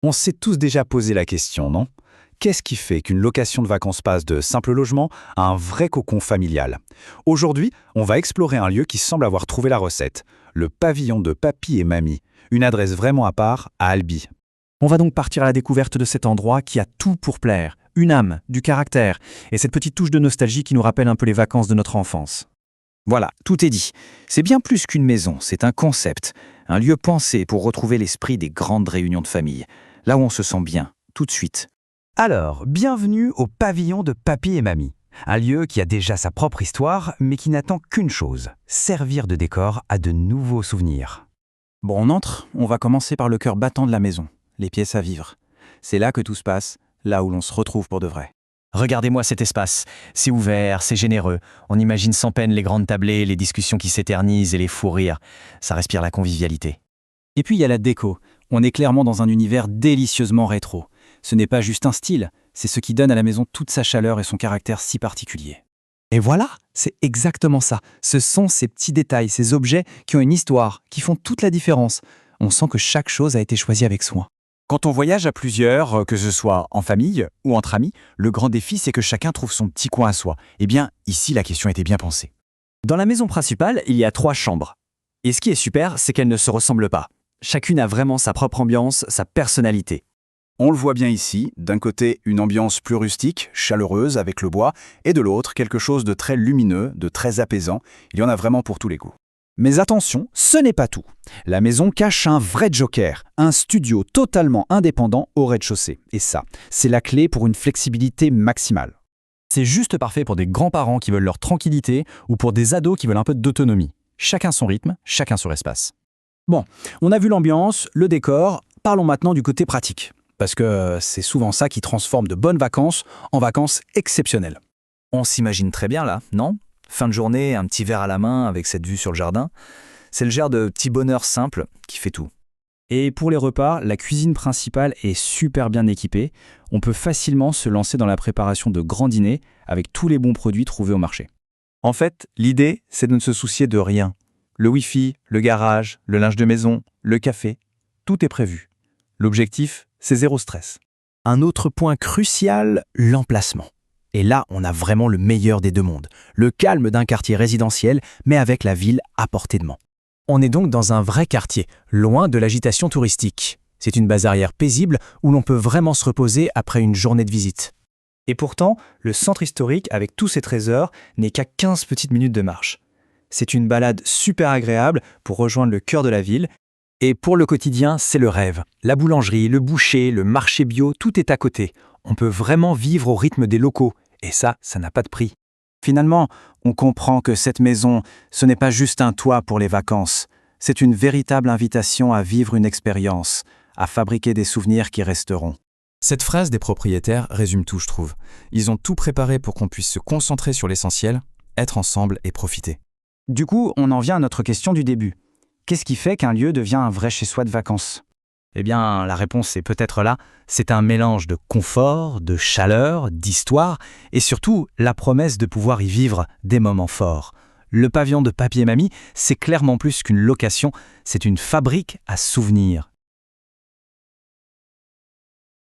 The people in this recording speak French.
On s'est tous déjà posé la question, non? Qu'est-ce qui fait qu'une location de vacances passe de simple logement à un vrai cocon familial? Aujourd'hui, on va explorer un lieu qui semble avoir trouvé la recette, le pavillon de papy et mamie, une adresse vraiment à part à Albi. On va donc partir à la découverte de cet endroit qui a tout pour plaire, une âme, du caractère, et cette petite touche de nostalgie qui nous rappelle un peu les vacances de notre enfance. Voilà, tout est dit. C'est bien plus qu'une maison, c'est un concept, un lieu pensé pour retrouver l'esprit des grandes réunions de famille, là où on se sent bien, tout de suite. Alors, bienvenue au pavillon de papy et mamie. Un lieu qui a déjà sa propre histoire, mais qui n'attend qu'une chose, servir de décor à de nouveaux souvenirs. Bon, on entre, on va commencer par le cœur battant de la maison, les pièces à vivre. C'est là que tout se passe, là où l'on se retrouve pour de vrai. Regardez-moi cet espace. C'est ouvert, c'est généreux. On imagine sans peine les grandes tablées, les discussions qui s'éternisent et les fous rires. Ça respire la convivialité. Et puis il y a la déco. On est clairement dans un univers délicieusement rétro. Ce n'est pas juste un style, c'est ce qui donne à la maison toute sa chaleur et son caractère si particulier. Et voilà, c'est exactement ça. Ce sont ces petits détails, ces objets qui ont une histoire, qui font toute la différence. On sent que chaque chose a été choisie avec soin. Quand on voyage à plusieurs, que ce soit en famille ou entre amis, le grand défi c'est que chacun trouve son petit coin à soi. Eh bien, ici la question était bien pensée. Dans la maison principale, il y a 3 chambres. Et ce qui est super, c'est qu'elles ne se ressemblent pas. Chacune a vraiment sa propre ambiance, sa personnalité. On le voit bien ici, d'un côté une ambiance plus rustique, chaleureuse avec le bois, et de l'autre quelque chose de très lumineux, de très apaisant. Il y en a vraiment pour tous les goûts. Mais attention, ce n'est pas tout. La maison cache un vrai joker, un studio totalement indépendant au rez-de-chaussée. Et ça, c'est la clé pour une flexibilité maximale. C'est juste parfait pour des grands-parents qui veulent leur tranquillité ou pour des ados qui veulent un peu d'autonomie. Chacun son rythme, chacun son espace. Bon, on a vu l'ambiance, le décor, parlons maintenant du côté pratique. Parce que c'est souvent ça qui transforme de bonnes vacances en vacances exceptionnelles. On s'imagine très bien là, non? Fin de journée, un petit verre à la main avec cette vue sur le jardin. C'est le genre de petit bonheur simple qui fait tout. Et pour les repas, la cuisine principale est super bien équipée. On peut facilement se lancer dans la préparation de grands dîners avec tous les bons produits trouvés au marché. En fait, l'idée, c'est de ne se soucier de rien. Le Wi-Fi, le garage, le linge de maison, le café, tout est prévu. L'objectif, c'est zéro stress. Un autre point crucial, l'emplacement. Et là, on a vraiment le meilleur des deux mondes. Le calme d'un quartier résidentiel, mais avec la ville à portée de main. On est donc dans un vrai quartier, loin de l'agitation touristique. C'est une base arrière paisible où l'on peut vraiment se reposer après une journée de visite. Et pourtant, le centre historique, avec tous ses trésors, n'est qu'à 15 petites minutes de marche. C'est une balade super agréable pour rejoindre le cœur de la ville. Et pour le quotidien, c'est le rêve. La boulangerie, le boucher, le marché bio, tout est à côté. On peut vraiment vivre au rythme des locaux. Et ça n'a pas de prix. Finalement, on comprend que cette maison, ce n'est pas juste un toit pour les vacances. C'est une véritable invitation à vivre une expérience, à fabriquer des souvenirs qui resteront. Cette phrase des propriétaires résume tout, je trouve. Ils ont tout préparé pour qu'on puisse se concentrer sur l'essentiel, être ensemble et profiter. Du coup, on en vient à notre question du début. Qu'est-ce qui fait qu'un lieu devient un vrai chez-soi de vacances? Eh bien, la réponse est peut-être là. C'est un mélange de confort, de chaleur, d'histoire et surtout la promesse de pouvoir y vivre des moments forts. Le pavillon de papy et mamie, c'est clairement plus qu'une location, c'est une fabrique à souvenirs.